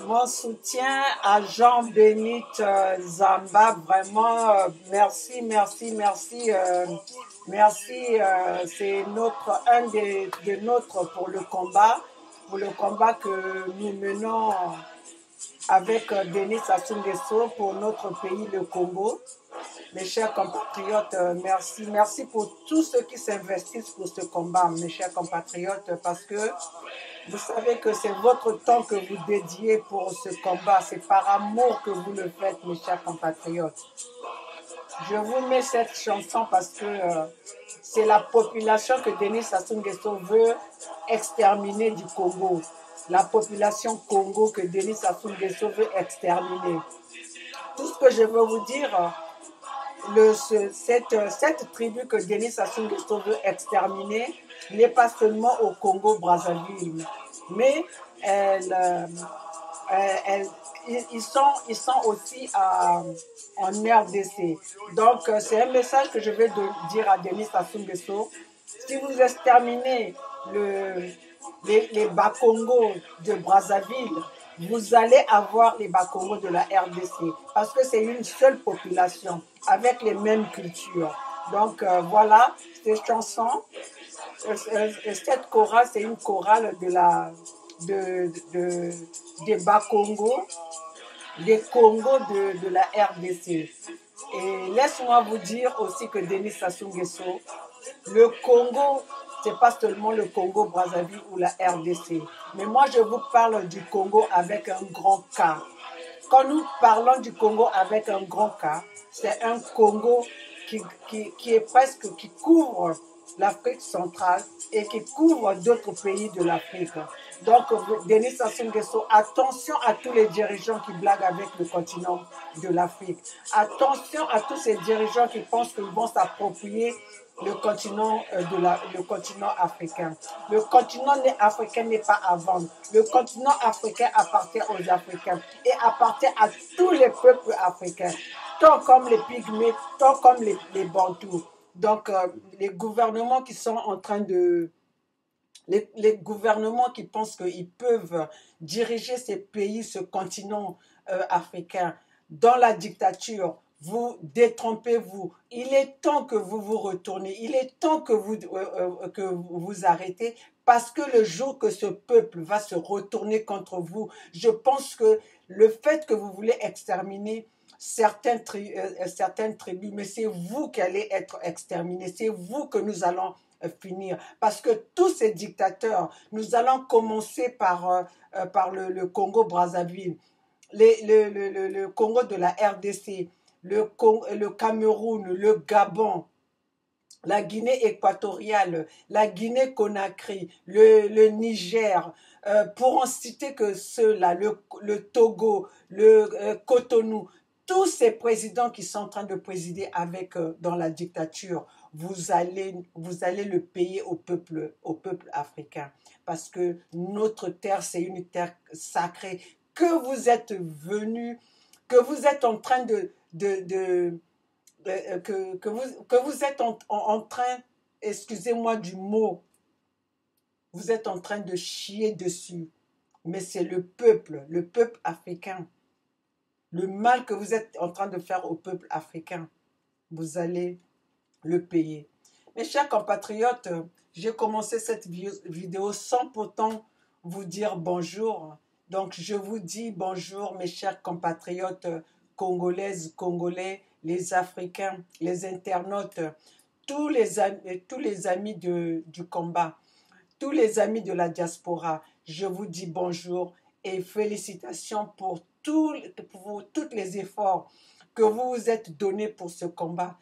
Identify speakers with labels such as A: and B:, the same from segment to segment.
A: Mon soutien à Jean-Bénite Zamba, vraiment, merci, merci, merci, merci, c'est un de nôtres pour le combat que nous menons avec Denis Sassou Nguesso pour notre pays, le Congo. Mes chers compatriotes, merci. Merci pour tous ceux qui s'investissent pour ce combat, mes chers compatriotes, parce que vous savez que c'est votre temps que vous dédiez pour ce combat. C'est par amour que vous le faites, mes chers compatriotes. Je vous mets cette chanson parce que c'est la population que Denis Sassou Nguesso veut exterminer du Congo. La population Congo que Denis Sassou Nguesso veut exterminer. Tout ce que je veux vous dire, cette tribu que Denis Sassou Nguesso veut exterminer n'est pas seulement au Congo-Brazzaville, mais ils sont aussi en RDC. Donc, c'est un message que je vais dire à Denis Sassou Nguesso. Si vous exterminez les Bakongo de Brazzaville, vous allez avoir les Bakongo de la RDC parce que c'est une seule population avec les mêmes cultures. Donc voilà, cette chanson, cette chorale, c'est une chorale des Bakongo, des Congos de la RDC. Et laisse-moi vous dire aussi que Denis Sassou Nguesso, le Congo, c'est pas seulement le Congo Brazzaville ou la RDC. Mais moi, je vous parle du Congo avec un grand K. Quand nous parlons du Congo avec un grand K, c'est un Congo qui couvre l'Afrique centrale et qui couvre d'autres pays de l'Afrique. Donc, Denis Sassou Nguesso, attention à tous les dirigeants qui blaguent avec le continent de l'Afrique. Attention à tous ces dirigeants qui pensent qu'ils vont s'approprier le continent africain. Le continent africain n'est pas à vendre. Le continent africain appartient aux Africains et appartient à tous les peuples africains, tant comme les Pygmées, tant comme les Bantous. Donc, les gouvernements qui sont en train de... Les gouvernements qui pensent qu'ils peuvent diriger ces pays, ce continent africain, dans la dictature, vous détrompez-vous. Il est temps que vous vous retournez. Il est temps que vous arrêtez parce que le jour que ce peuple va se retourner contre vous, je pense que le fait que vous voulez exterminer certaines tribus, mais c'est vous qui allez être exterminés, c'est vous que nous allons finir. Parce que tous ces dictateurs, nous allons commencer par le Congo-Brazzaville, le Congo de la RDC, le Cameroun, le Gabon, la Guinée équatoriale, la Guinée-Conakry, le Niger, pour en citer que ceux-là, le Togo, le Cotonou, tous ces présidents qui sont en train de présider avec dans la dictature, vous allez le payer au peuple africain. Parce que notre terre, c'est une terre sacrée que vous êtes venus, que vous êtes en train que vous êtes en train, excusez-moi du mot, vous êtes en train de chier dessus. Mais c'est le peuple africain. Le mal que vous êtes en train de faire au peuple africain, vous allez le payer. Mes chers compatriotes, j'ai commencé cette vidéo sans pourtant vous dire bonjour. Donc, je vous dis bonjour, mes chers compatriotes congolaises, congolais, les Africains, les internautes, tous les amis du combat, tous les amis de la diaspora. Je vous dis bonjour et félicitations pour tous les efforts que vous vous êtes donnés pour ce combat.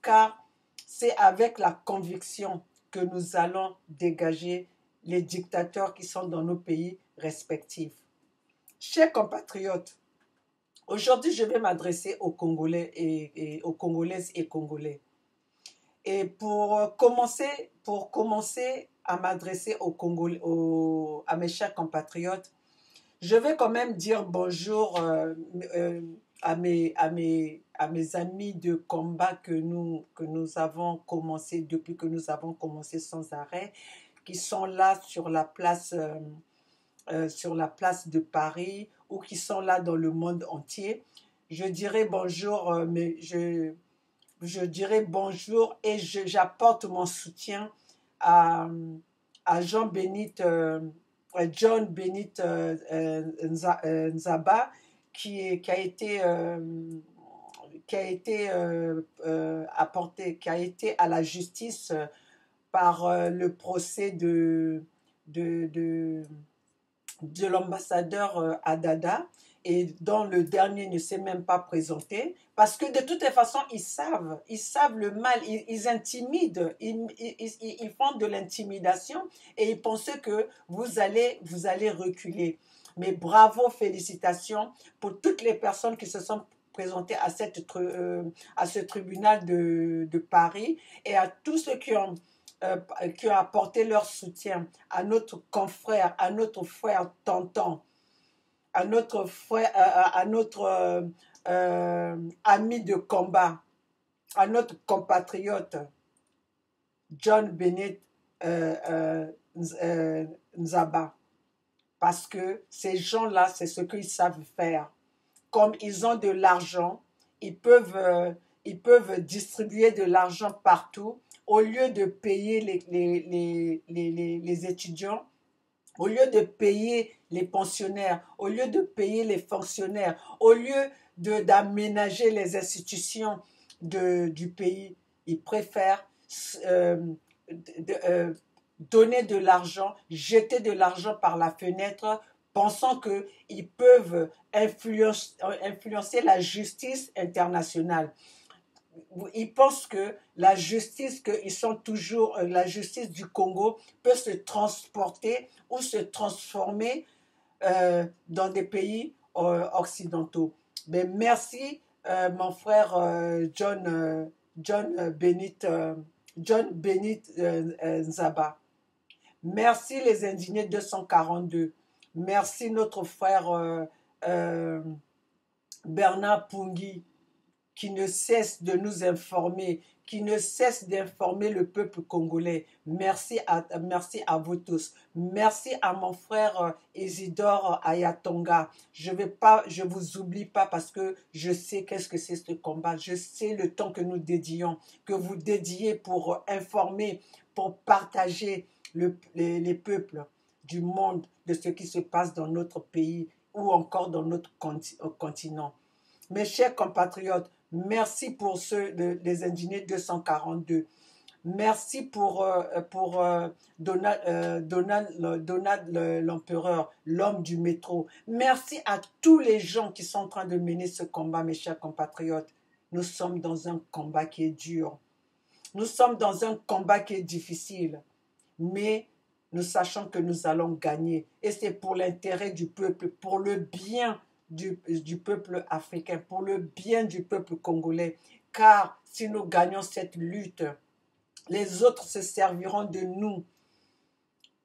A: Car c'est avec la conviction que nous allons dégager les dictateurs qui sont dans nos pays respectifs. Chers compatriotes, aujourd'hui je vais m'adresser aux Congolais et aux Congolaises et Congolais. Et pour commencer à m'adresser à mes chers compatriotes, je vais quand même dire bonjour à mes amis de combat que nous avons commencé, depuis que nous avons commencé sans arrêt, qui sont là sur la place de Paris ou qui sont là dans le monde entier. Je dirais bonjour, mais je dirais bonjour et j'apporte mon soutien à John Benit Nzaba qui a été à la justice par le procès de l'ambassadeur Adada, et dont le dernier ne s'est même pas présenté, parce que de toutes les façons, ils savent le mal, ils intimident, ils font de l'intimidation, et ils pensaient que vous allez reculer. Mais bravo, félicitations pour toutes les personnes qui se sont présentées à ce tribunal de Paris, et à tous ceux qui ont apporté leur soutien à notre confrère, à notre frère Tonton, à notre ami de combat, à notre compatriote John Benit Nzaba. Parce que ces gens-là, c'est ce qu'ils savent faire. Comme ils ont de l'argent, ils peuvent distribuer de l'argent partout. Au lieu de payer les étudiants, au lieu de payer les pensionnaires, au lieu de payer les fonctionnaires, au lieu d'aménager les institutions du pays, ils préfèrent donner de l'argent, jeter de l'argent par la fenêtre, pensant qu'ils peuvent influencer la justice internationale. Ils pensent que la justice la justice du Congo peut se transporter ou se transformer dans des pays occidentaux. Mais merci mon frère John Benit Nzaba. Merci les indignés 242. Merci notre frère Bernard Pungui, qui ne cesse de nous informer, qui ne cesse d'informer le peuple congolais. Merci à vous tous. Merci à mon frère Isidore Ayatonga. Je vous oublie pas parce que je sais qu'est-ce que c'est ce combat. Je sais le temps que nous dédions, que vous dédiez pour informer, pour partager, les peuples du monde de ce qui se passe dans notre pays ou encore dans notre continent. Mes chers compatriotes, merci pour ceux des Indignés 242. Merci pour Donald l'empereur, l'homme du métro. Merci à tous les gens qui sont en train de mener ce combat, mes chers compatriotes. Nous sommes dans un combat qui est dur. Nous sommes dans un combat qui est difficile. Mais nous sachons que nous allons gagner. Et c'est pour l'intérêt du peuple, pour le bien du peuple africain, pour le bien du peuple congolais. Car si nous gagnons cette lutte, les autres se serviront de nous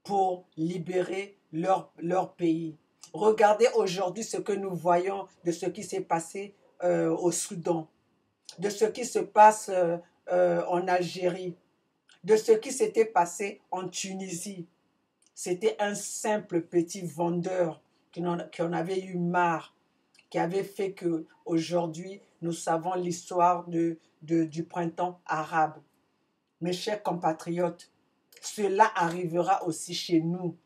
A: pour libérer leur pays. Regardez aujourd'hui ce que nous voyons de ce qui s'est passé au Soudan, de ce qui se passe en Algérie, de ce qui s'était passé en Tunisie. C'était un simple petit vendeur qui en avait eu marre, qui avait fait qu'aujourd'hui, nous savons l'histoire du printemps arabe. Mes chers compatriotes, cela arrivera aussi chez nous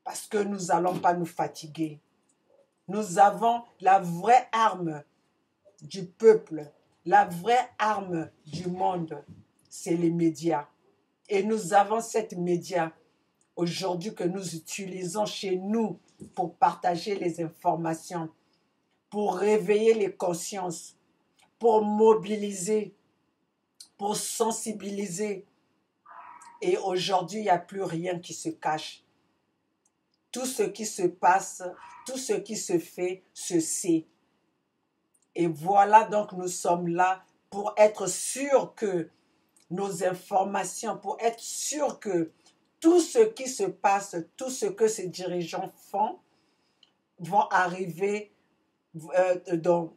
A: parce que nous n'allons pas nous fatiguer. Nous avons la vraie arme du peuple, la vraie arme du monde, c'est les médias. Et nous avons cette média aujourd'hui que nous utilisons chez nous pour partager les informations, pour réveiller les consciences, pour mobiliser, pour sensibiliser. Et aujourd'hui, il n'y a plus rien qui se cache. Tout ce qui se passe, tout ce qui se fait, se sait. Et voilà, donc nous sommes là pour être sûrs que nos informations, pour être sûrs que tout ce qui se passe, tout ce que ces dirigeants font, vont arriver dans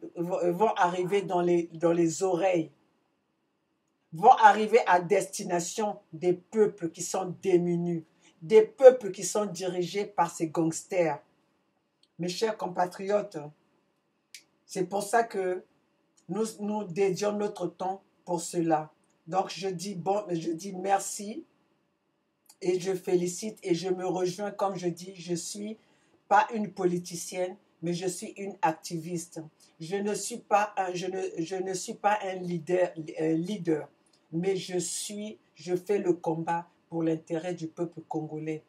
A: les oreilles, vont arriver à destination des peuples qui sont démunis, des peuples qui sont dirigés par ces gangsters. Mes chers compatriotes, c'est pour ça que nous dédions notre temps pour cela. Donc je dis merci et je félicite et je me rejoins, comme je dis, je ne suis pas une politicienne, mais je suis une activiste. Je ne suis pas un leader, mais je fais le combat pour l'intérêt du peuple congolais,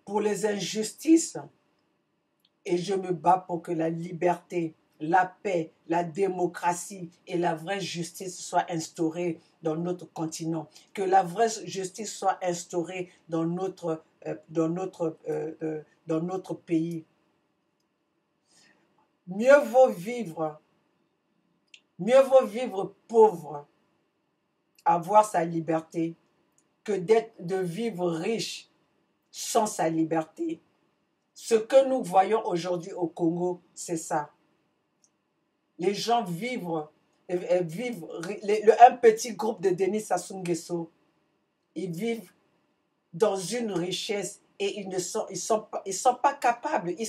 A: pour les injustices, et je me bats pour que la liberté, la paix, la démocratie et la vraie justice soient instaurées dans notre continent, que la vraie justice soit instaurée dans notre pays. Mieux vaut vivre pauvre, avoir sa liberté, que de vivre riche sans sa liberté. Ce que nous voyons aujourd'hui au Congo, c'est ça. Les gens un petit groupe de Denis Sassou Nguesso, ils vivent dans une richesse et ils sont pas capables, ils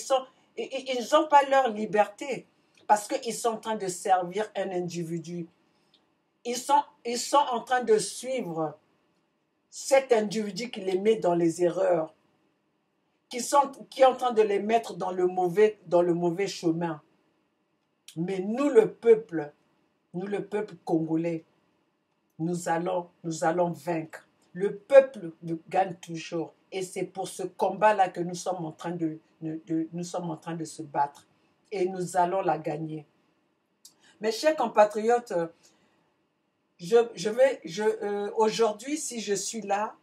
A: n'ont pas leur liberté parce qu'ils sont en train de servir un individu. Ils sont en train de suivre cet individu qui les met dans les erreurs, qui est en train de les mettre dans le mauvais chemin. Mais nous, le peuple congolais, nous allons vaincre. Le peuple gagne toujours. Et c'est pour ce combat-là que nous sommes en train de se battre. Et nous allons la gagner. Mes chers compatriotes, aujourd'hui, si je suis là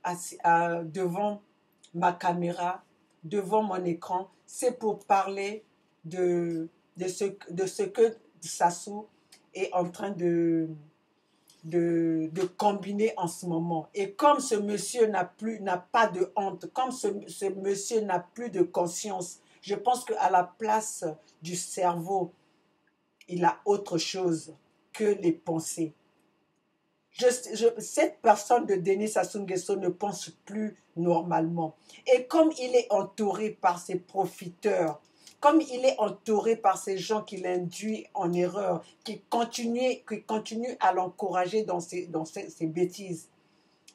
A: devant ma caméra, devant mon écran, c'est pour parler de ce que Sassou est en train de combiner en ce moment. Et comme ce monsieur n'a pas de honte, comme ce monsieur n'a plus de conscience, je pense qu'à la place du cerveau, il a autre chose que les pensées. Cette personne de Denis Sassou Nguesso ne pense plus normalement. Et comme il est entouré par ses profiteurs, comme il est entouré par ces gens qui l'induisent en erreur, qui continuent à l'encourager dans ses bêtises,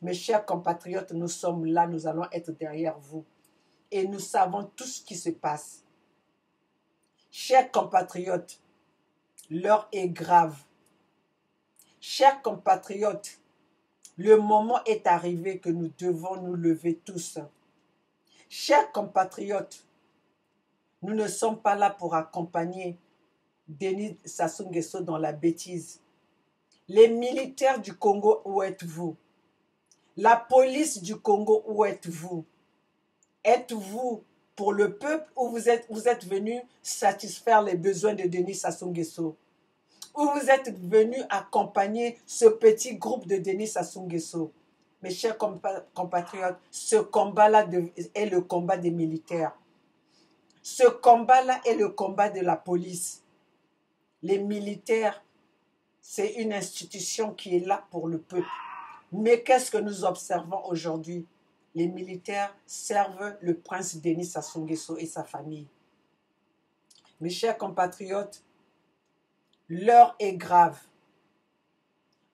A: Mes chers compatriotes, nous sommes là, nous allons être derrière vous. Et nous savons tout ce qui se passe. Chers compatriotes, l'heure est grave. Chers compatriotes, le moment est arrivé que nous devons nous lever tous. Chers compatriotes, nous ne sommes pas là pour accompagner Denis Sassou Nguesso dans la bêtise. Les militaires du Congo, où êtes-vous? La police du Congo, où êtes-vous? Êtes-vous pour le peuple ou vous êtes venus satisfaire les besoins de Denis Sassou Nguesso? Ou vous êtes venus accompagner ce petit groupe de Denis Sassou Nguesso? Mes chers compatriotes, ce combat-là est le combat des militaires. Ce combat-là est le combat de la police. Les militaires, c'est une institution qui est là pour le peuple. Mais qu'est-ce que nous observons aujourd'hui? Les militaires servent le prince Denis Sassou Nguesso et sa famille. Mes chers compatriotes, l'heure est grave.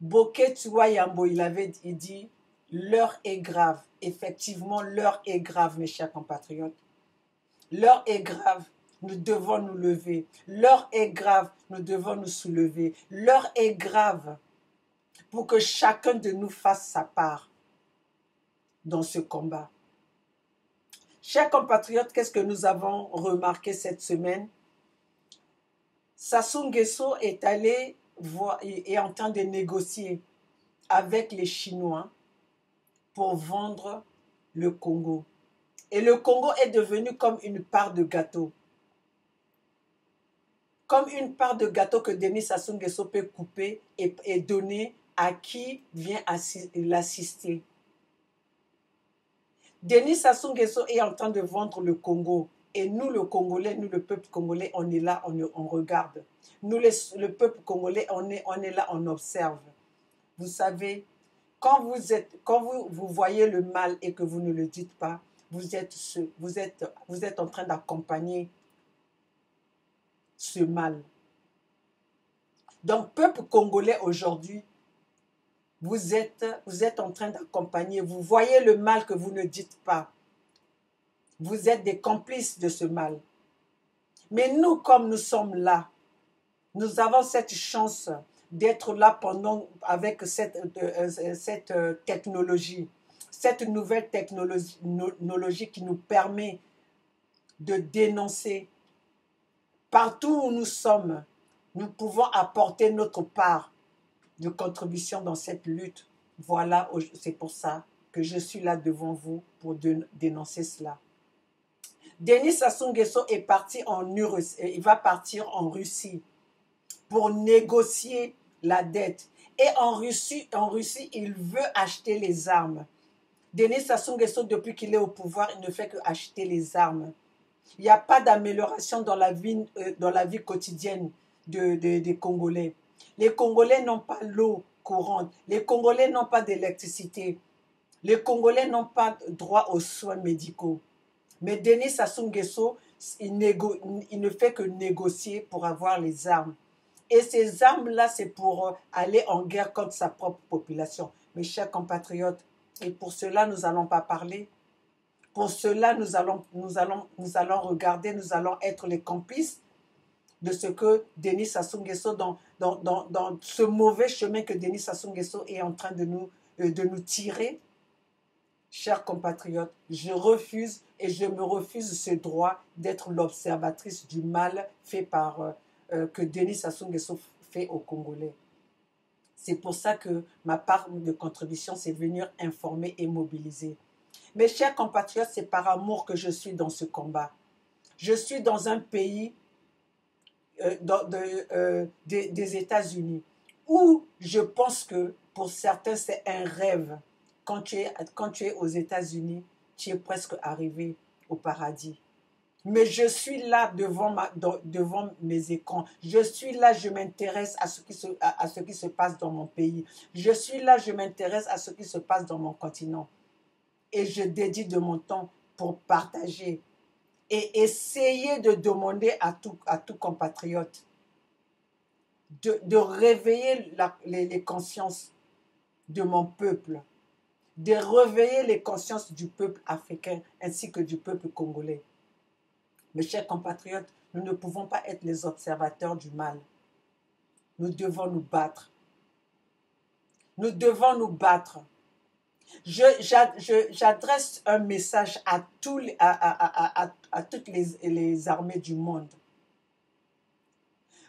A: Bokeh Tuayambo, il dit, l'heure est grave. Effectivement, l'heure est grave, mes chers compatriotes. L'heure est grave, nous devons nous lever. L'heure est grave, nous devons nous soulever. L'heure est grave pour que chacun de nous fasse sa part dans ce combat. Chers compatriotes, qu'est-ce que nous avons remarqué cette semaine? Sassou Nguesso est en train de négocier avec les Chinois pour vendre le Congo. Et le Congo est devenu comme une part de gâteau. Comme une part de gâteau que Denis Sassou Nguesso peut couper et donner à qui vient l'assister. Denis Sassou Nguesso est en train de vendre le Congo. Et nous, le Congolais, nous, le peuple congolais, on est là, on regarde. Nous, le peuple congolais, on est là, on observe. Vous savez, quand vous voyez le mal et que vous ne le dites pas, vous êtes en train d'accompagner ce mal. Donc, peuple congolais aujourd'hui, vous êtes en train d'accompagner, vous voyez le mal que vous ne dites pas. Vous êtes des complices de ce mal. Mais nous, comme nous sommes là, nous avons cette chance d'être là avec cette technologie, cette nouvelle technologie qui nous permet de dénoncer. Partout où nous sommes, nous pouvons apporter notre part de contribution dans cette lutte. Voilà, c'est pour ça que je suis là devant vous pour dénoncer cela. Denis Sassou Nguesso est parti il va partir en Russie pour négocier la dette. Et en Russie, il veut acheter les armes. Denis Sassou Nguesso, depuis qu'il est au pouvoir, il ne fait que acheter les armes. Il n'y a pas d'amélioration dans la vie quotidienne des Congolais. Les Congolais n'ont pas l'eau courante. Les Congolais n'ont pas d'électricité. Les Congolais n'ont pas droit aux soins médicaux. Mais Denis Sassou Nguesso, il ne fait que négocier pour avoir les armes. Et ces armes-là, c'est pour aller en guerre contre sa propre population. Mes chers compatriotes, et pour cela, nous n'allons pas parler. Pour cela, nous allons regarder, nous allons être les complices de ce que Denis Sassou Nguesso, dans ce mauvais chemin que Denis Sassou Nguesso est en train de nous tirer. Chers compatriotes, je refuse et je me refuse ce droit d'être l'observatrice du mal fait que Denis Sassou Nguesso fait aux Congolais. C'est pour ça que ma part de contribution, c'est de venir informer et mobiliser. Mes chers compatriotes, c'est par amour que je suis dans ce combat. Je suis dans un pays des États-Unis où je pense que pour certains, c'est un rêve. Quand tu es aux États-Unis, tu es presque arrivé au paradis. Mais je suis là devant mes écrans. Je suis là, je m'intéresse à ce qui se passe dans mon pays. Je suis là, je m'intéresse à ce qui se passe dans mon continent. Et je dédie de mon temps pour partager et essayer de demander à tout compatriote de réveiller les consciences de mon peuple. de réveiller les consciences du peuple africain ainsi que du peuple congolais. Mes chers compatriotes, nous ne pouvons pas être les observateurs du mal. Nous devons nous battre. Nous devons nous battre. J'adresse un message à toutes les armées du monde.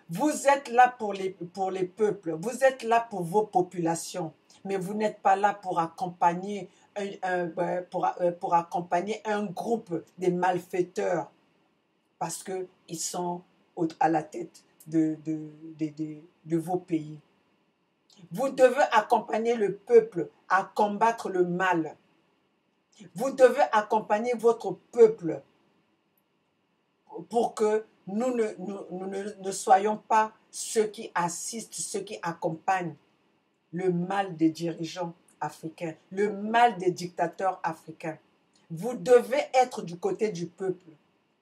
A: Vous êtes là pour les peuples, vous êtes là pour vos populations, mais vous n'êtes pas là pour accompagner pour accompagner un groupe de malfaiteurs parce qu'ils sont à la tête de vos pays. Vous devez accompagner le peuple à combattre le mal. Vous devez accompagner votre peuple pour que nous ne soyons pas ceux qui assistent, ceux qui accompagnent le mal des dirigeants africains, le mal des dictateurs africains. Vous devez être du côté du peuple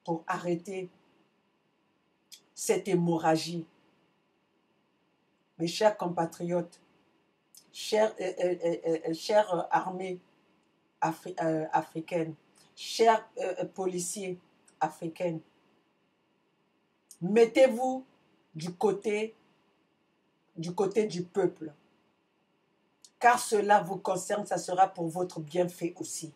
A: pour arrêter cette hémorragie. Mes chers compatriotes, chères armées africaines, chers policiers africains, mettez-vous du côté du peuple, car cela vous concerne, ça sera pour votre bienfait aussi.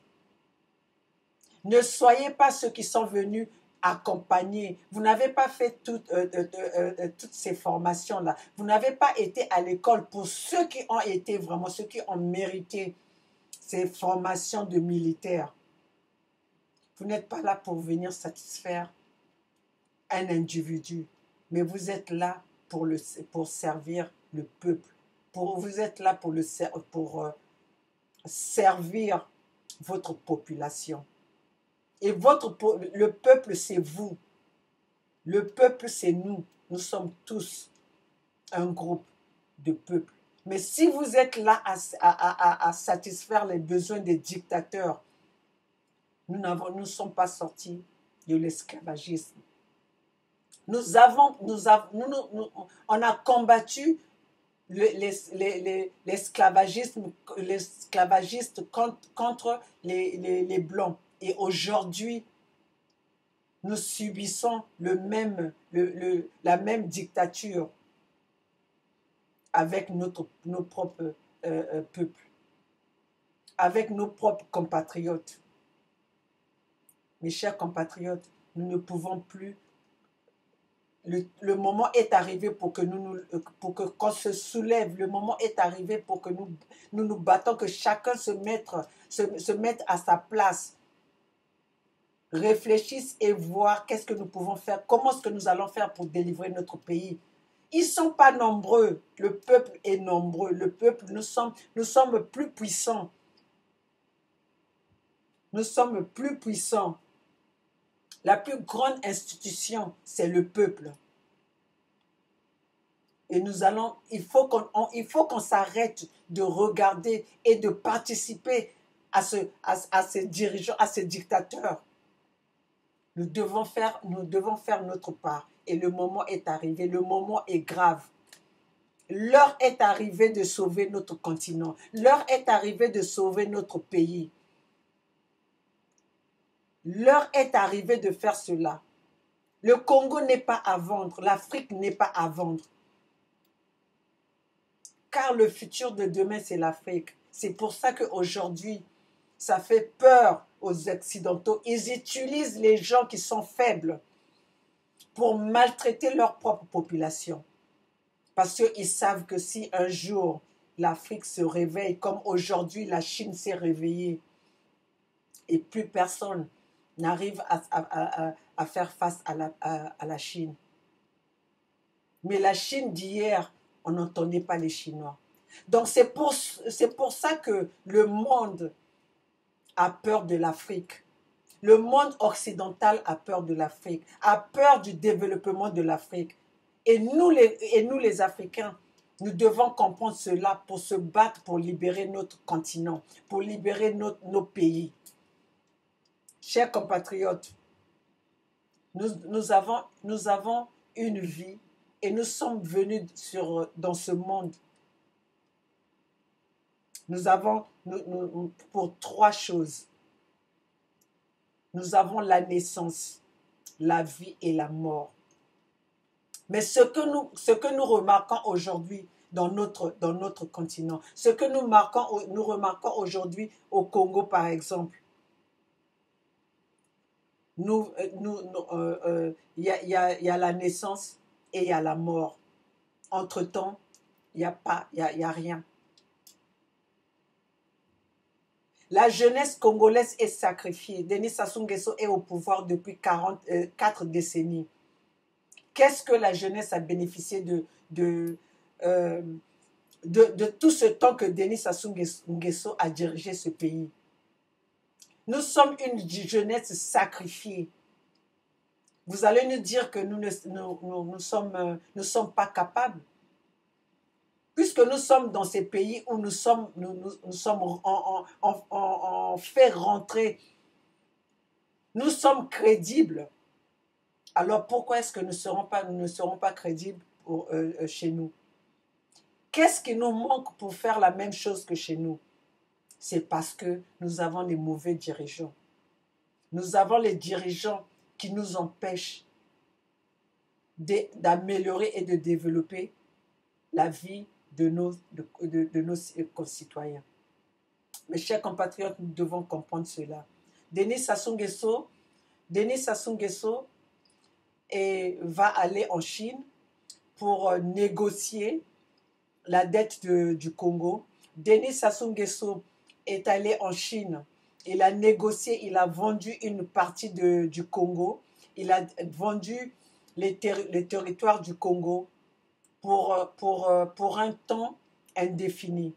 A: Ne soyez pas ceux qui sont venus accompagner. Vous n'avez pas fait toutes ces formations-là. Vous n'avez pas été à l'école pour ceux qui ont été vraiment, ceux qui ont mérité ces formations de militaires. Vous n'êtes pas là pour venir satisfaire un individu, mais vous êtes là pour servir le peuple. Vous êtes là pour servir votre population. Et le peuple, c'est vous. Le peuple, c'est nous. Nous sommes tous un groupe de peuple. Mais si vous êtes là à satisfaire les besoins des dictateurs, nous ne sommes pas sortis de l'esclavagisme. On a combattu l'esclavagisme contre les Blancs. Et aujourd'hui, nous subissons la même dictature avec nos propres peuples, avec nos propres compatriotes. Mes chers compatriotes, nous ne pouvons plus. Le moment est arrivé pour que qu'on se soulève. Le moment est arrivé pour que nous battons, que chacun se mette à sa place. Réfléchissent et voir qu'est-ce que nous pouvons faire, comment est-ce que nous allons faire pour délivrer notre pays. Ils ne sont pas nombreux, le peuple est nombreux, le peuple, nous sommes plus puissants. Nous sommes plus puissants. La plus grande institution, c'est le peuple. Et il faut qu'on s'arrête de regarder et de participer à ces dirigeants, à ces dictateurs. Nous devons faire notre part. Et le moment est arrivé, le moment est grave. L'heure est arrivée de sauver notre continent. L'heure est arrivée de sauver notre pays. L'heure est arrivée de faire cela. Le Congo n'est pas à vendre, l'Afrique n'est pas à vendre. Car le futur de demain, c'est l'Afrique. C'est pour ça qu'aujourd'hui, ça fait peur aux Occidentaux. Ils utilisent les gens qui sont faibles pour maltraiter leur propre population. Parce qu'ils savent que si un jour l'Afrique se réveille, comme aujourd'hui la Chine s'est réveillée, et plus personne n'arrive à faire face à la Chine. Mais la Chine d'hier, on n'entendait pas les Chinois. Donc c'est pour ça que le monde a peur de l'Afrique. Le monde occidental a peur de l'Afrique, a peur du développement de l'Afrique. Et nous les Africains, nous devons comprendre cela pour se battre, pour libérer notre continent, pour libérer nos pays. Chers compatriotes, nous avons une vie et nous sommes venus dans ce monde. Nous avons, pour trois choses, nous avons la naissance, la vie et la mort. Mais ce que nous remarquons aujourd'hui dans notre continent, ce que nous remarquons aujourd'hui au Congo, par exemple, il y a la naissance et il y a la mort. Entre-temps, il y a rien. La jeunesse congolaise est sacrifiée. Denis Sassou Nguesso est au pouvoir depuis 4 décennies. Qu'est-ce que la jeunesse a bénéficié de tout ce temps que Denis Sassou Nguesso a dirigé ce pays? Nous sommes une jeunesse sacrifiée. Vous allez nous dire que nous ne sommes pas capables. Puisque nous sommes dans ces pays où nous sommes en fait rentrer, nous sommes crédibles. Alors pourquoi est-ce que nous ne serons pas crédibles chez nous? Qu'est-ce qui nous manque pour faire la même chose que chez nous? C'est parce que nous avons les mauvais dirigeants. Nous avons les dirigeants qui nous empêchent d'améliorer et de développer la vie de nos concitoyens. Mes chers compatriotes, nous devons comprendre cela. Denis Sassou Nguesso va aller en Chine pour négocier la dette du Congo. Denis Sassou Nguesso est allé en Chine. Il a négocié, il a vendu une partie du Congo. Il a vendu les territoires du Congo pour un temps indéfini.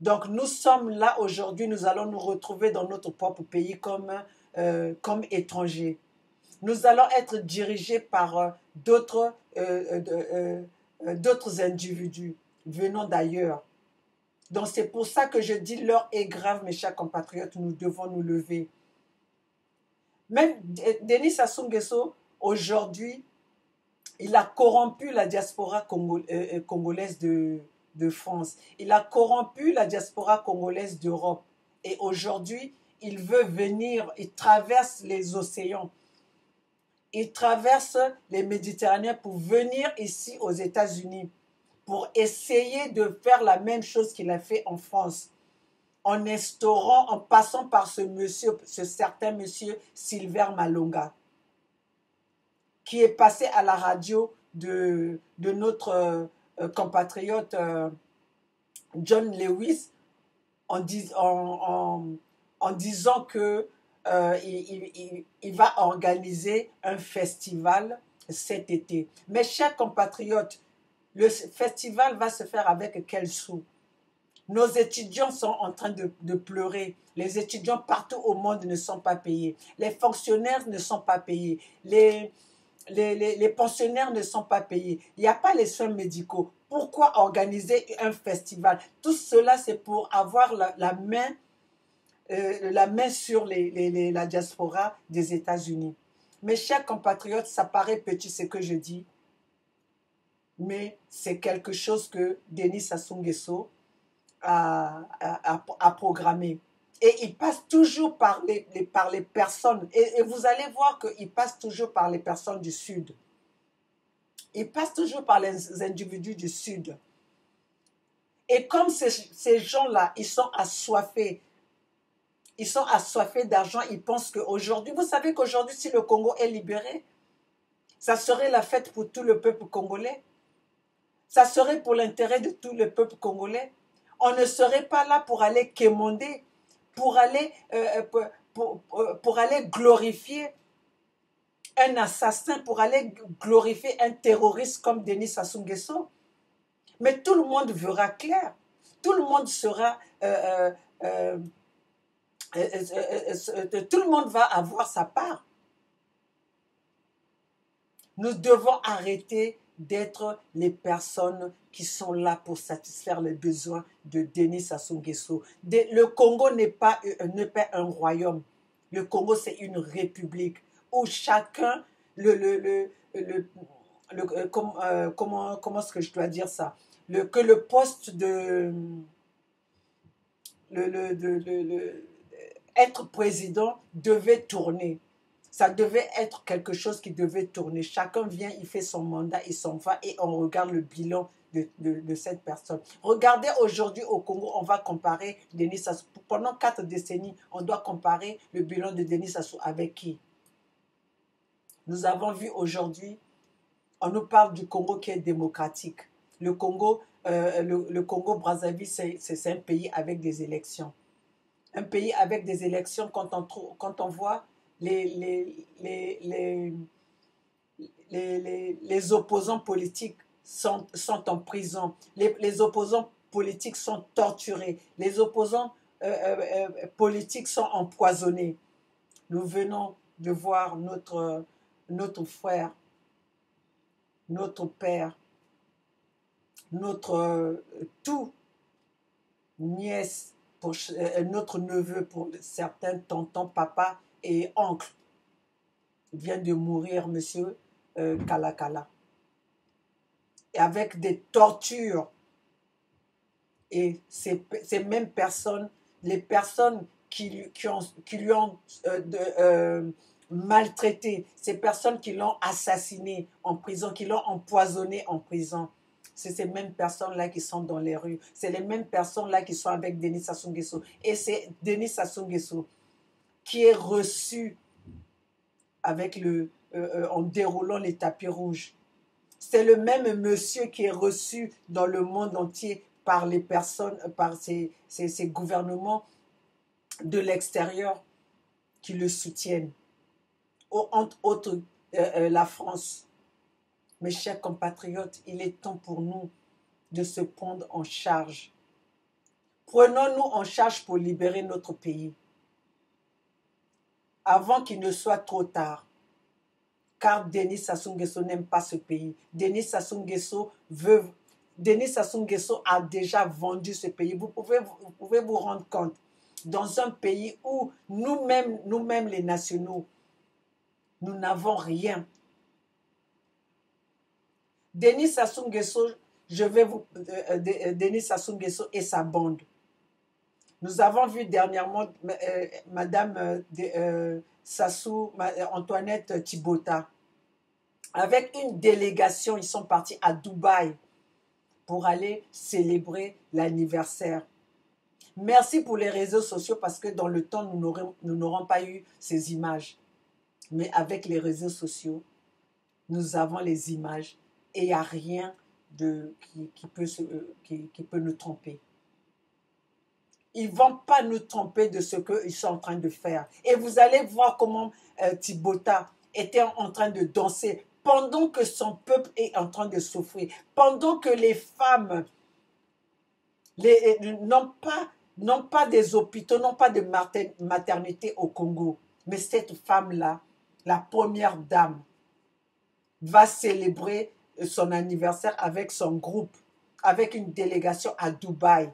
A: Donc nous sommes là aujourd'hui, nous allons nous retrouver dans notre propre pays comme étrangers. Nous allons être dirigés par d'autres individus venant d'ailleurs. Donc c'est pour ça que je dis l'heure est grave, mes chers compatriotes, nous devons nous lever. Même Denis Sassou Nguesso, aujourd'hui, il a corrompu la diaspora congolaise de France. Il a corrompu la diaspora congolaise d'Europe. Et aujourd'hui, il veut venir, il traverse les océans. Il traverse les Méditerranéens pour venir ici aux États-Unis, pour essayer de faire la même chose qu'il a fait en France, en instaurant, en passant par ce certain monsieur Silver Malonga, qui est passé à la radio de notre compatriote John Lewis en disant que il va organiser un festival cet été. Mes chers compatriotes, le festival va se faire avec quels sous? Nos étudiants sont en train de pleurer. Les étudiants partout au monde ne sont pas payés. Les fonctionnaires ne sont pas payés. Les pensionnaires ne sont pas payés. Il n'y a pas les soins médicaux. Pourquoi organiser un festival? Tout cela, c'est pour avoir la main sur la diaspora des États-Unis. Mes chers compatriotes, ça paraît petit ce que je dis, mais c'est quelque chose que Denis Sassou Nguesso a programmé. Et il passe toujours par les personnes. Et vous allez voir qu'il passe toujours par les personnes du Sud. Il passe toujours par les individus du Sud. Et comme ces gens-là, ils sont assoiffés. Ils sont assoiffés d'argent. Ils pensent qu'aujourd'hui, vous savez qu'aujourd'hui, si le Congo est libéré, ça serait la fête pour tout le peuple congolais. Ça serait pour l'intérêt de tout le peuple congolais. On ne serait pas là pour aller quémander, pour aller glorifier un assassin, pour aller glorifier un terroriste comme Denis Sassou Nguesso. Mais tout le monde verra clair. Tout le monde sera... tout le monde va avoir sa part. Nous devons arrêter d'être les personnes qui sont là pour satisfaire les besoins de Denis Sassou Nguesso. Le Congo n'est pas un royaume. Le Congo, c'est une république où chacun, comment est-ce que je dois dire ça? Que le poste être président devait tourner. Ça devait être quelque chose qui devait tourner. Chacun vient, il fait son mandat, il s'en va et on regarde le bilan de cette personne. Regardez aujourd'hui au Congo, on va comparer Denis Sassou. Pendant 4 décennies, on doit comparer le bilan de Denis Sassou avec qui? Nous avons vu aujourd'hui, on nous parle du Congo qui est démocratique. Le Congo Brazzaville, c'est un pays avec des élections. Un pays avec des élections, quand on voit les opposants politiques sont en prison, les opposants politiques sont torturés, les opposants politiques sont empoisonnés. Nous venons de voir notre frère, notre père, notre tout nièce, notre neveu pour certains, tonton, papa et oncle vient de mourir, monsieur Kalakala. Et avec des tortures. Et ces mêmes personnes, les personnes qui lui ont maltraité, ces personnes qui l'ont assassiné en prison, qui l'ont empoisonné en prison, c'est ces mêmes personnes-là qui sont dans les rues. C'est les mêmes personnes-là qui sont avec Denis Sassou Nguesso. Et c'est Denis Sassou Nguesso qui est reçu avec en déroulant les tapis rouges. C'est le même monsieur qui est reçu dans le monde entier par les personnes, par ces gouvernements de l'extérieur qui le soutiennent. Entre autres, la France. Mes chers compatriotes, il est temps pour nous de se prendre en charge. Prenons-nous en charge pour libérer notre pays. Avant qu'il ne soit trop tard. Car Denis Sassou Nguesso n'aime pas ce pays. Denis Sassou Nguesso a déjà vendu ce pays. Vous pouvez vous rendre compte. Dans un pays où nous-mêmes les nationaux, nous n'avons rien. Denis Sassou Nguesso, Denis Sassou Nguesso et sa bande. Nous avons vu dernièrement Madame Sassou, Antoinette Thibota, avec une délégation, ils sont partis à Dubaï pour aller célébrer l'anniversaire. Merci pour les réseaux sociaux parce que dans le temps, nous n'aurons pas eu ces images. Mais avec les réseaux sociaux, nous avons les images et il n'y a rien qui peut nous tromper. Ils ne vont pas nous tromper de ce qu'ils sont en train de faire. Et vous allez voir comment Thibota était en train de danser pendant que son peuple est en train de souffrir, pendant que les femmes n'ont pas des hôpitaux, n'ont pas de maternité au Congo. Mais cette femme-là, la première dame, va célébrer son anniversaire avec son groupe, avec une délégation à Dubaï.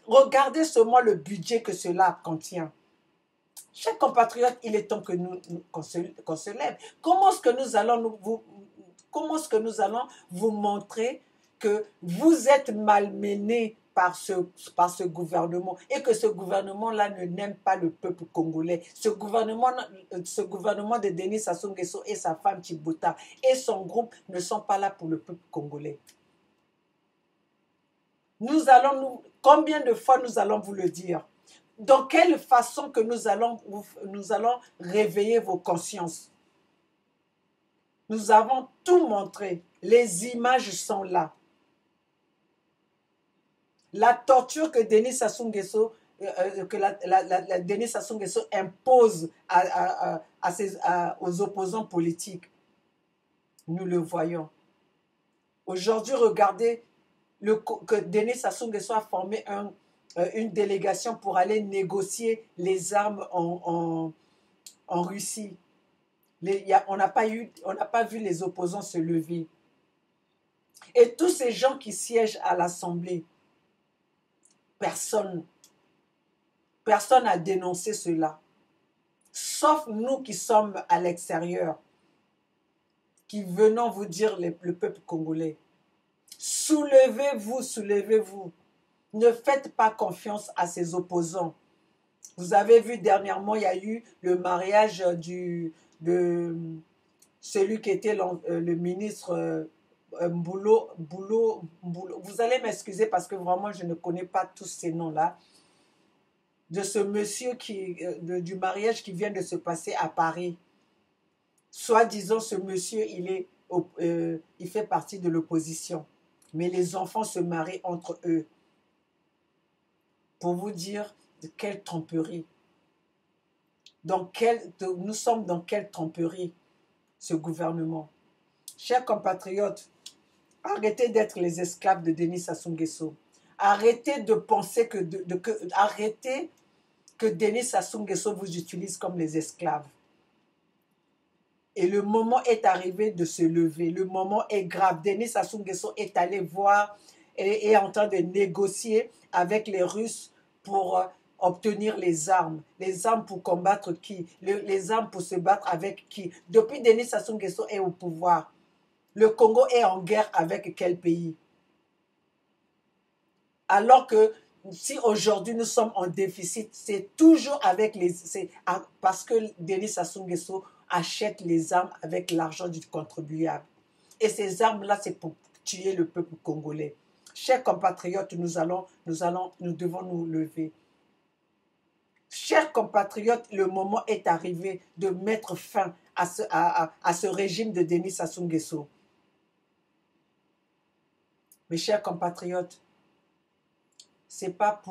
A: Regardez seulement le budget que cela contient. Chers compatriotes, il est temps que qu'on se lève. Comment est-ce que nous allons vous montrer que vous êtes malmenés par ce gouvernement et que ce gouvernement-là n'aime pas le peuple congolais. Ce gouvernement de Denis Sassou Nguesso et sa femme Thibota et son groupe ne sont pas là pour le peuple congolais. Combien de fois nous allons vous le dire? Dans quelle façon que nous allons réveiller vos consciences? Nous avons tout montré. Les images sont là. La torture que Denis Sassou Nguesso, Denis Sassou Nguesso impose aux opposants politiques, nous le voyons. Aujourd'hui, regardez que Denis Sassou Nguesso a formé une délégation pour aller négocier les armes en Russie. On n'a pas vu les opposants se lever. Et tous ces gens qui siègent à l'Assemblée, personne n'a dénoncé cela. Sauf nous qui sommes à l'extérieur, qui venons vous dire le peuple congolais. Soulevez-vous, soulevez-vous. Ne faites pas confiance à ses opposants. Vous avez vu dernièrement, il y a eu le mariage de celui qui était le ministre Mboulot. Vous allez m'excuser parce que vraiment, je ne connais pas tous ces noms-là. De ce monsieur du mariage qui vient de se passer à Paris. Soi-disant, ce monsieur, il fait partie de l'opposition. Mais les enfants se marient entre eux. Pour vous dire de quelle tromperie. Nous sommes dans quelle tromperie, ce gouvernement. Chers compatriotes, arrêtez d'être les esclaves de Denis Sassou Nguesso. Arrêtez de penser arrêtez que Denis Sassou Nguesso vous utilise comme les esclaves. Et le moment est arrivé de se lever. Le moment est grave. Denis Sassou Nguesso est allé voir et est en train de négocier avec les Russes pour obtenir les armes. Les armes pour combattre qui? Les armes pour se battre avec qui? Depuis Denis Sassou Nguesso est au pouvoir, le Congo est en guerre avec quel pays? Alors que si aujourd'hui nous sommes en déficit, c'est toujours parce que Denis Sassou Nguesso achète les armes avec l'argent du contribuable. Et ces armes-là, c'est pour tuer le peuple congolais. Chers compatriotes, nous devons nous lever. Chers compatriotes, le moment est arrivé de mettre fin à ce régime de Denis Sassou Nguesso. Mes chers compatriotes, c'est pas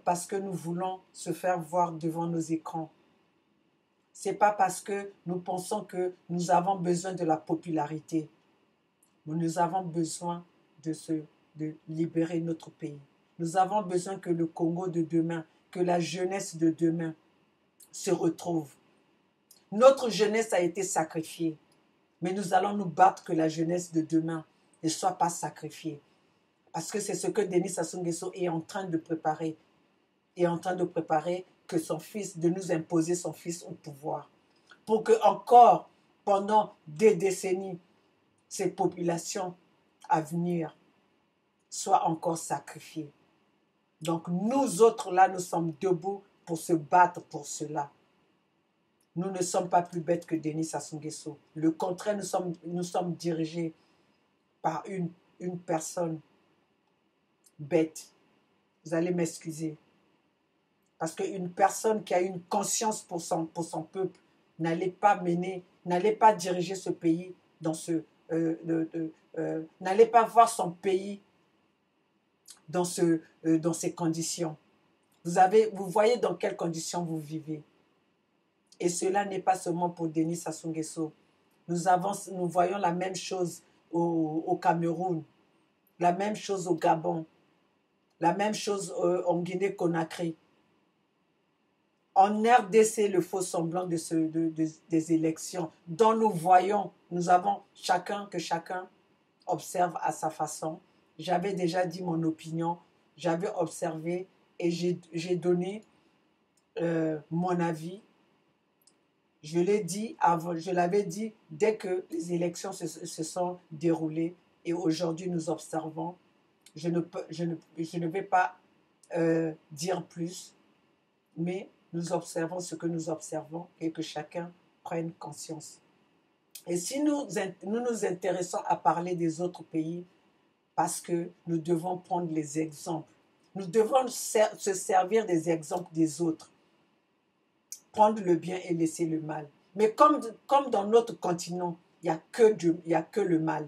A: parce que nous voulons se faire voir devant nos écrans. C'est pas parce que nous pensons que nous avons besoin de la popularité. Nous avons besoin de libérer notre pays. Nous avons besoin que le Congo de demain, que la jeunesse de demain se retrouve. Notre jeunesse a été sacrifiée, mais nous allons nous battre que la jeunesse de demain ne soit pas sacrifiée. Parce que c'est ce que Denis Sassou Nguesso est en train de préparer. Il est en train de préparer que son fils, de nous imposer son fils au pouvoir. Pour que encore, pendant des décennies, ces populations à venir soient encore sacrifiées. Donc nous autres là, nous sommes debout pour se battre pour cela. Nous ne sommes pas plus bêtes que Denis Sassou Nguesso. Le contraire, nous sommes dirigés par une personne bête. Vous allez m'excuser. Parce qu'une personne qui a une conscience pour son peuple n'allait pas diriger ce pays n'allait pas voir son pays dans ces conditions. Vous voyez dans quelles conditions vous vivez. Et cela n'est pas seulement pour Denis Sassou Nguesso. Nous voyons la même chose au Cameroun, la même chose au Gabon, la même chose en Guinée-Conakry. En RDC, le faux semblant des élections dont nous voyons, nous avons chacun observe à sa façon. J'avais déjà dit mon opinion, j'avais observé et j'ai donné mon avis. Je l'avais dit dès que les élections se sont déroulées et aujourd'hui nous observons. Je ne vais pas dire plus, mais nous observons ce que nous observons et que chacun prenne conscience. Et si nous nous intéressons à parler des autres pays, parce que nous devons prendre les exemples. Nous devons se servir des exemples des autres. Prendre le bien et laisser le mal. Mais comme dans notre continent, il n'y a que le mal.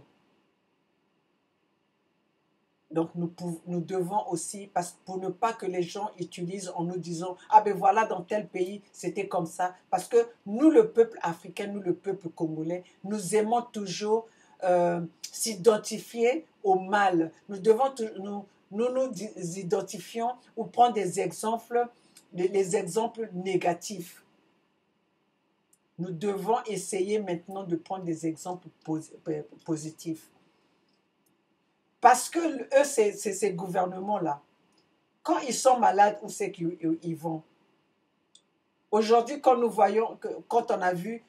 A: Donc nous devons aussi, pour ne pas que les gens utilisent en nous disant « Ah ben voilà, dans tel pays, c'était comme ça ». Parce que nous, le peuple africain, nous, le peuple congolais, nous aimons toujours s'identifier au mal. Nous identifions ou prendre des exemples, les exemples négatifs. Nous devons essayer maintenant de prendre des exemples positifs. Parce que eux, ces gouvernements-là, quand ils sont malades, où c'est qu'ils vont? Aujourd'hui, quand on a vu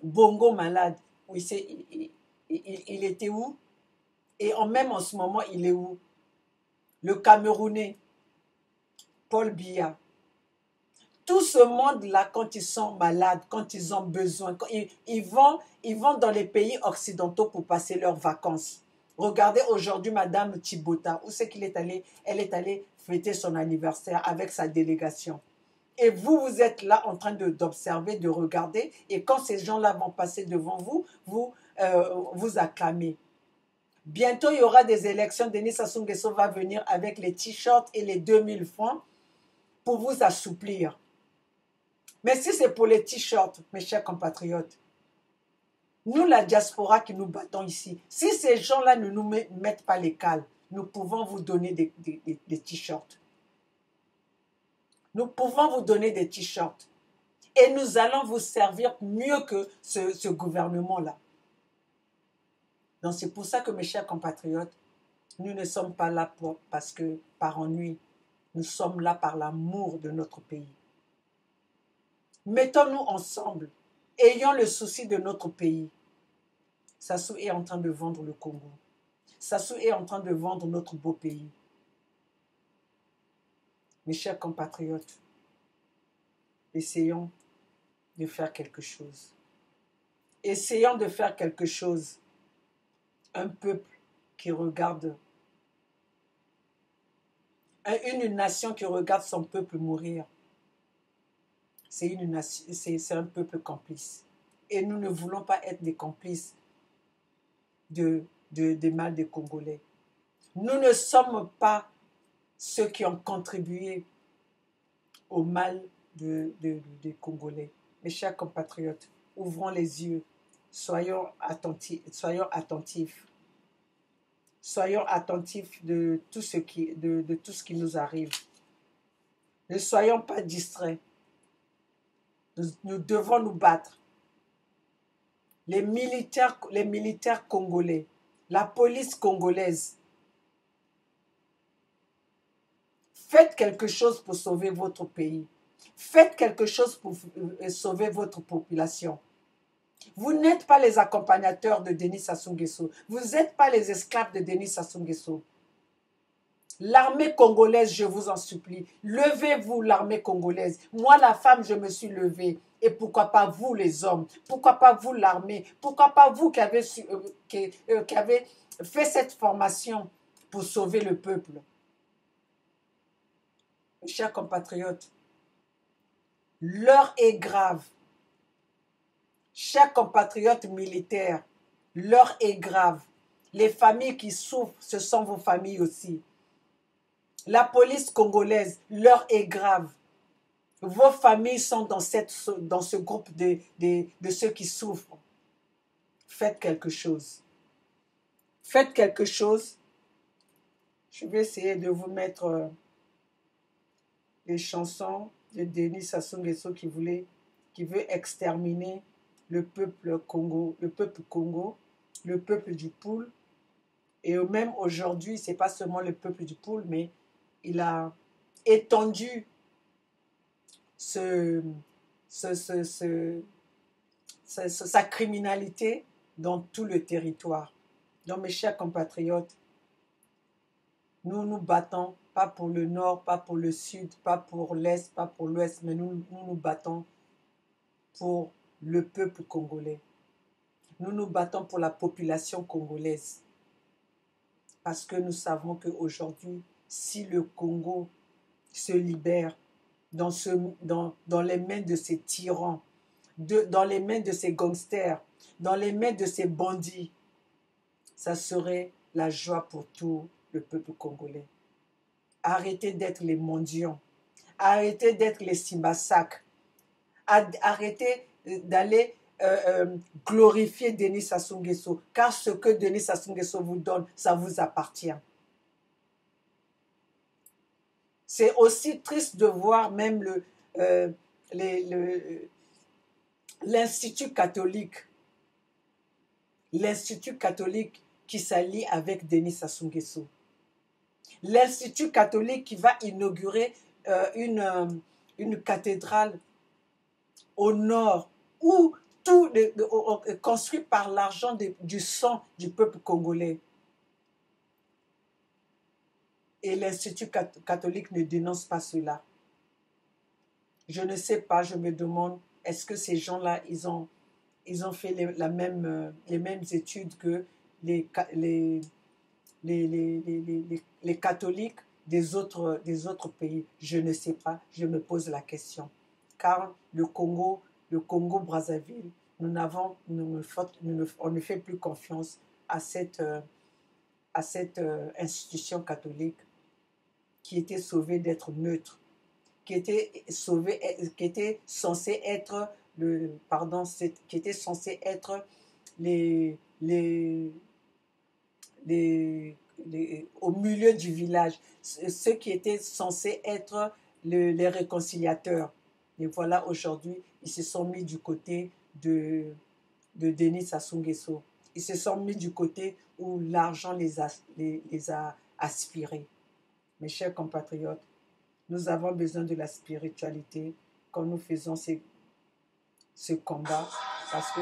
A: Bongo malade, il était où? Et même en ce moment, il est où? Le Camerounais, Paul Biya. Tout ce monde-là, quand ils sont malades, quand ils ont besoin, ils vont dans les pays occidentaux pour passer leurs vacances. Regardez aujourd'hui Madame Thibota, où c'est qu'il est allé? Elle est allée fêter son anniversaire avec sa délégation. Et vous, vous êtes là en train d'observer, de regarder, et quand ces gens-là vont passer devant vous, vous acclamez. Bientôt, il y aura des élections. Denis Sassou Nguesso va venir avec les t-shirts et les 2000 francs pour vous assouplir. Mais si c'est pour les t-shirts, mes chers compatriotes, nous, la diaspora qui nous battons ici, si ces gens-là ne nous mettent pas les cales, nous pouvons vous donner des t-shirts. Nous pouvons vous donner des t-shirts. Et nous allons vous servir mieux que ce gouvernement-là. Donc c'est pour ça que, mes chers compatriotes, nous ne sommes pas là par ennui. Nous sommes là par l'amour de notre pays. Mettons-nous ensemble. Ayons le souci de notre pays. Sassou est en train de vendre le Congo. Sassou est en train de vendre notre beau pays. Mes chers compatriotes, essayons de faire quelque chose. Essayons de faire quelque chose. Un peuple qui regarde, une nation qui regarde son peuple mourir, c'est un peuple complice. Et nous ne voulons pas être des complices des mal des Congolais. Nous ne sommes pas ceux qui ont contribué au mal des Congolais. Mes chers compatriotes, ouvrons les yeux, soyons attentifs. Soyons attentifs de tout ce qui nous arrive. Ne soyons pas distraits. Nous devons nous battre. Les militaires congolais, la police congolaise, faites quelque chose pour sauver votre pays. Faites quelque chose pour sauver votre population. Vous n'êtes pas les accompagnateurs de Denis Sassou Nguesso. Vous n'êtes pas les esclaves de Denis Sassou Nguesso. L'armée congolaise, je vous en supplie, levez-vous l'armée congolaise. Moi, la femme, je me suis levée. Et pourquoi pas vous, les hommes? Pourquoi pas vous, l'armée? Pourquoi pas vous qui avez fait cette formation pour sauver le peuple? Mes chers compatriotes, l'heure est grave. Chers compatriotes militaires, l'heure est grave. Les familles qui souffrent, ce sont vos familles aussi. La police congolaise, l'heure est grave. Vos familles sont dans ce groupe de ceux qui souffrent. Faites quelque chose. Faites quelque chose. Je vais essayer de vous mettre les chansons de Denis Sassou Nguesso qui veut exterminer le peuple Congo, le peuple du Poul. Et même aujourd'hui, ce n'est pas seulement le peuple du Poul, mais il a étendu sa criminalité dans tout le territoire. Donc, mes chers compatriotes, nous nous battons, pas pour le nord, pas pour le sud, pas pour l'est, pas pour l'ouest, mais nous nous battons pour le peuple congolais. Nous nous battons pour la population congolaise. Parce que nous savons qu'aujourd'hui, si le Congo se libère dans les mains de ces tyrans, dans les mains de ces gangsters, dans les mains de ces bandits, ça serait la joie pour tout le peuple congolais. Arrêtez d'être les mendiants, arrêtez d'être les Simbasak, arrêtez d'aller glorifier Denis Sassou Nguesso, car ce que Denis Sassou Nguesso vous donne, ça vous appartient. C'est aussi triste de voir même l'Institut catholique qui s'allie avec Denis Sassou Nguesso. L'Institut catholique qui va inaugurer une cathédrale au nord, où tout construit par l'argent du sang du peuple congolais. et l'Institut catholique ne dénonce pas cela. Je ne sais pas, je me demande, est-ce que ces gens-là, ils ont fait les mêmes études que les, les catholiques des autres pays? Je ne sais pas, je me pose la question. Car le Congo Brazzaville, on ne fait plus confiance à cette institution catholique qui était sauvée d'être neutre, qui était censée être qui était censé être les, les, au milieu du village, ceux qui étaient censés être les réconciliateurs. Et voilà, aujourd'hui, ils se sont mis du côté de Denis Sassou Nguesso. Ils se sont mis du côté où l'argent les a aspirés. Mes chers compatriotes, nous avons besoin de la spiritualité quand nous faisons ce combat, parce que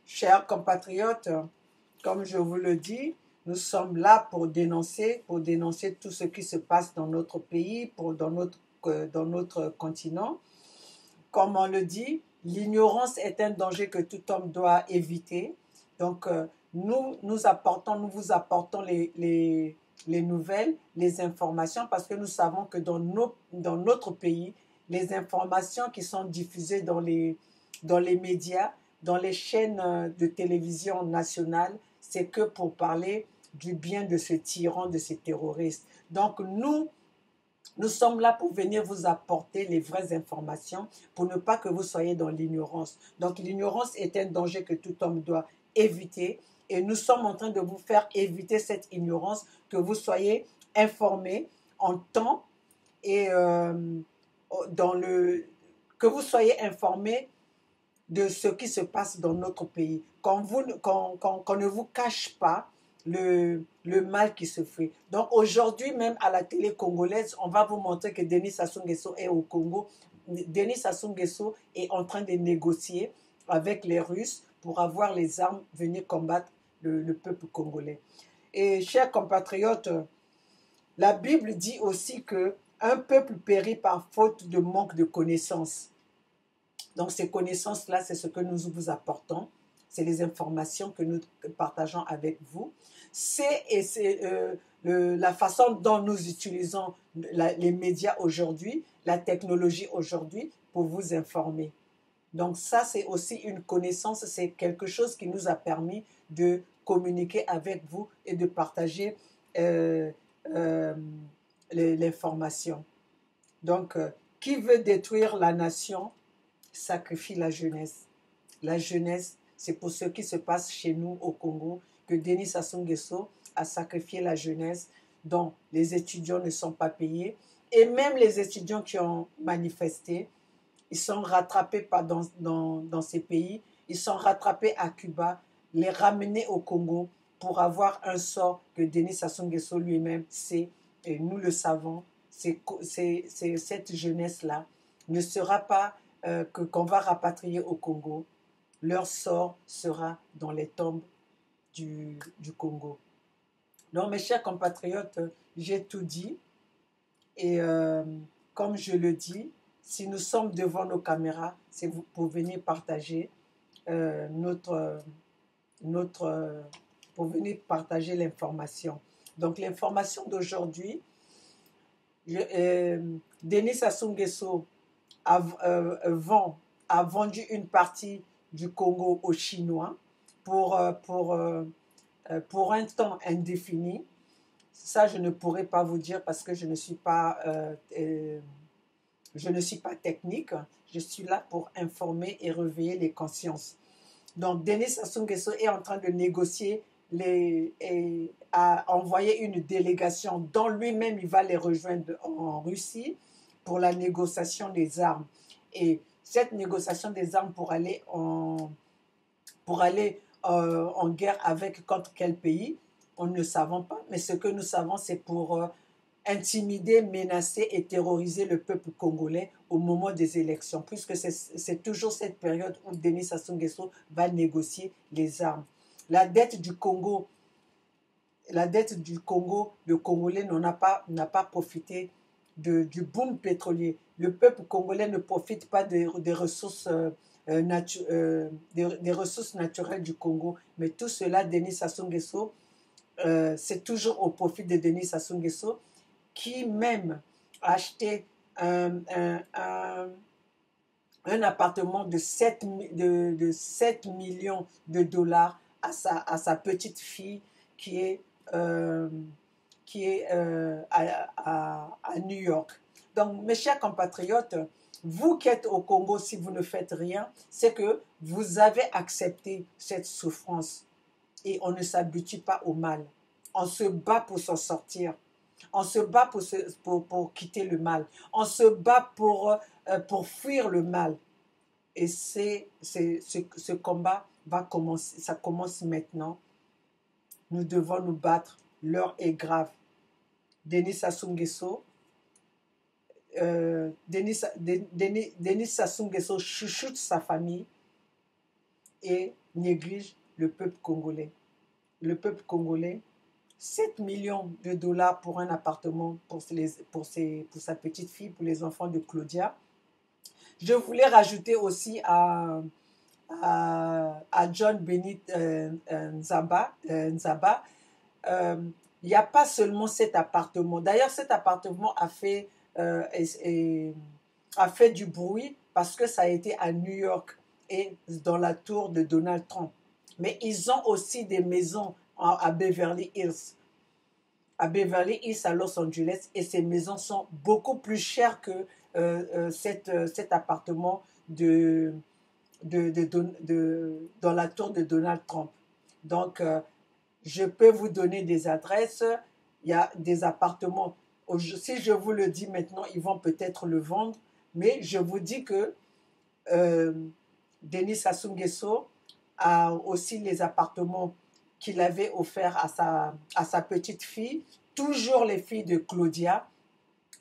A: chers compatriotes, comme je vous le dis, nous sommes là pour dénoncer tout ce qui se passe dans notre pays, dans notre continent. Comme on le dit, l'ignorance est un danger que tout homme doit éviter. Donc, nous vous apportons les nouvelles, les informations, parce que nous savons que dans notre pays, les informations qui sont diffusées dans les médias, dans les chaînes de télévision nationales, c'est que pour parler du bien de ce tyran, de ces terroristes. Donc, nous sommes là pour venir vous apporter les vraies informations pour ne pas que vous soyez dans l'ignorance. Donc l'ignorance est un danger que tout homme doit éviter et nous sommes en train de vous faire éviter cette ignorance, que vous soyez informés en temps et que vous soyez informés de ce qui se passe dans notre pays. Qu'on ne vous cache pas le mal qui se fait. Donc aujourd'hui, même à la télé congolaise, on va vous montrer que Denis Sassou Nguesso est au Congo. Denis Sassou Nguesso est en train de négocier avec les Russes pour avoir les armes, venir combattre le peuple congolais. Et chers compatriotes, la Bible dit aussi que un peuple périt par faute de manque de connaissances. Donc ces connaissances-là, c'est ce que nous vous apportons. C'est les informations que nous partageons avec vous. C'est la façon dont nous utilisons les médias aujourd'hui, la technologie aujourd'hui, pour vous informer. Donc ça, c'est aussi une connaissance, c'est quelque chose qui nous a permis de communiquer avec vous et de partager l'information. Donc, qui veut détruire la nation sacrifie la jeunesse. La jeunesse, c'est pour ce qui se passe chez nous au Congo, que Denis Sassou Nguesso a sacrifié la jeunesse, dont les étudiants ne sont pas payés. Et même les étudiants qui ont manifesté, ils sont rattrapés dans ces pays, ils sont rattrapés à Cuba, les ramenés au Congo pour avoir un sort que Denis Sassou Nguesso lui-même sait, et nous le savons, cette jeunesse-là ne sera pas qu'on va rapatrier au Congo. Leur sort sera dans les tombes du Congo. Donc mes chers compatriotes, j'ai tout dit et comme je le dis, si nous sommes devant nos caméras, c'est pour venir partager pour venir partager l'information. Donc l'information d'aujourd'hui, Denis Sassou Nguesso a vendu une partie du Congo aux Chinois pour pour un temps indéfini. Ça, je ne pourrais pas vous dire parce que je ne suis pas technique. Je suis là pour informer et réveiller les consciences. Donc, Denis Sassou Nguesso est en train de négocier et a envoyé une délégation dont lui-même il va les rejoindre en Russie pour la négociation des armes. Et cette négociation des armes pour aller en guerre avec contre quel pays, on ne le savons pas. Mais ce que nous savons, c'est pour intimider, menacer et terroriser le peuple congolais au moment des élections, puisque c'est toujours cette période où Denis Sassou Nguesso va négocier les armes. La dette du Congo, le Congolais n'a pas profité du boom pétrolier. Le peuple congolais ne profite pas des ressources des ressources naturelles du Congo. Mais tout cela, Denis Sassou Nguesso, c'est toujours au profit de Denis Sassou Nguesso, qui même a acheté un appartement de 7 millions de dollars à sa petite fille qui est, euh, à New York. Donc, mes chers compatriotes, vous qui êtes au Congo, si vous ne faites rien, c'est que vous avez accepté cette souffrance et on ne s'habitue pas au mal. On se bat pour s'en sortir. On se bat pour quitter le mal. On se bat pour fuir le mal. Et ce combat va commencer. Ça commence maintenant. Nous devons nous battre. L'heure est grave. Denis Sassou Nguesso, Denis Sassou Nguesso chouchoute sa famille et néglige le peuple congolais. Le peuple congolais, 7 millions de dollars pour un appartement pour sa petite fille, pour les enfants de Claudia. Je voulais rajouter aussi à John Benit Nzaba, il n'y a pas seulement cet appartement. D'ailleurs, cet appartement a fait du bruit parce que ça a été à New York et dans la tour de Donald Trump. Mais ils ont aussi des maisons à Beverly Hills. À Beverly Hills, à Los Angeles, et ces maisons sont beaucoup plus chères que cet appartement dans la tour de Donald Trump. Donc, je peux vous donner des adresses. Il y a des appartements. Si je vous le dis maintenant, ils vont peut-être le vendre. Mais je vous dis que Denis Sassou Nguesso a aussi les appartements qu'il avait offerts à sa petite fille, toujours les filles de Claudia,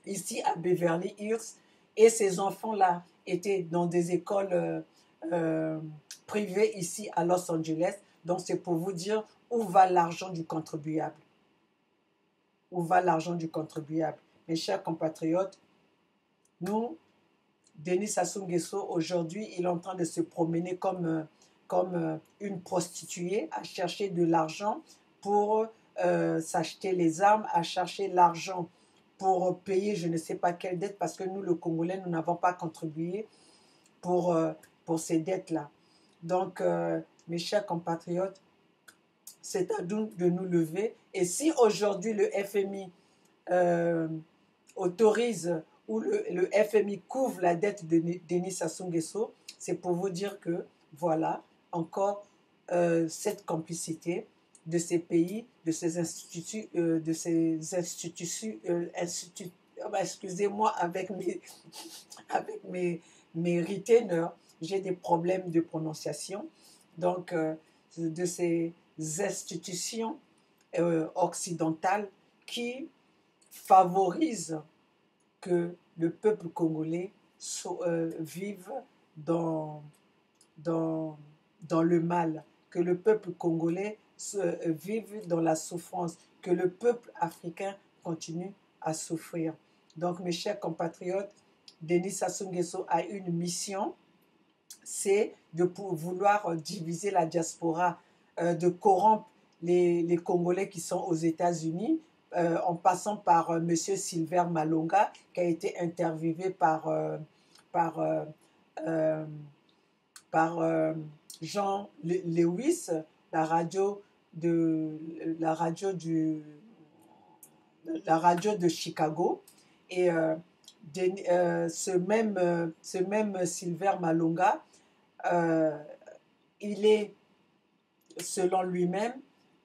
A: ici à Beverly Hills. Et ces enfants-là étaient dans des écoles privées ici à Los Angeles. Donc c'est pour vous dire où va l'argent du contribuable. Où va l'argent du contribuable. Mes chers compatriotes, nous, Denis Sassou Nguesso, aujourd'hui, il est en train de se promener comme une prostituée, à chercher de l'argent pour s'acheter les armes, à chercher l'argent pour payer je ne sais pas quelle dette, parce que nous, le Congolais, nous n'avons pas contribué pour ces dettes-là. Donc, mes chers compatriotes, c'est à nous de nous lever. Et si aujourd'hui le FMI autorise ou le FMI couvre la dette de Denis Sassou Nguesso, c'est pour vous dire que, voilà, encore cette complicité de ces pays, de ces instituts, excusez-moi avec mes retainers, j'ai des problèmes de prononciation, donc de ces institutions occidentales qui favorisent que le peuple congolais vive dans le mal, que le peuple congolais vive dans la souffrance, que le peuple africain continue à souffrir. Donc, mes chers compatriotes, Denis Sassou Nguesso a une mission, c'est de vouloir diviser la diaspora, de corrompre les Congolais qui sont aux États-Unis, en passant par M. Silver Malonga, qui a été interviewé par Jean Lewis, la radio de la radio la radio de Chicago. Et ce même Silver Malonga, il est, selon lui-même,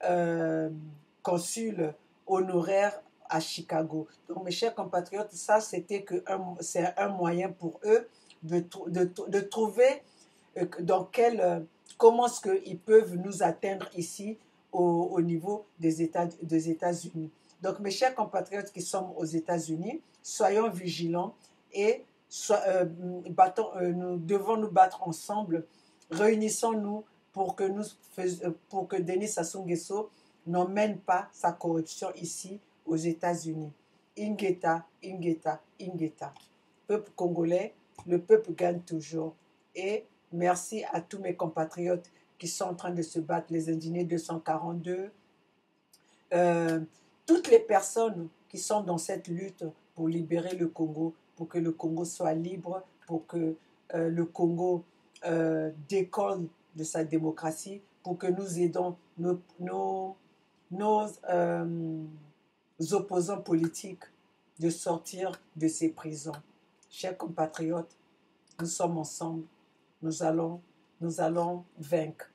A: euh, consul honoraire à Chicago. Donc, mes chers compatriotes, ça, c'est un moyen pour eux de trouver dans comment est-ce qu'ils peuvent nous atteindre ici au niveau des États-Unis. Donc, mes chers compatriotes qui sont aux États-Unis, soyons vigilants et nous devons nous battre ensemble. Réunissons-nous pour que Denis Sassou Nguesso n'emmène pas sa corruption ici aux États-Unis. Ingeta, Ingeta, Ingeta. Peuple congolais, le peuple gagne toujours. Et merci à tous mes compatriotes qui sont en train de se battre, les indignés 242, toutes les personnes qui sont dans cette lutte pour libérer le Congo, pour que le Congo soit libre, pour que le Congo décolle de sa démocratie, pour que nous aidons nos opposants politiques de sortir de ces prisons. Chers compatriotes, nous sommes ensemble, nous allons vaincre.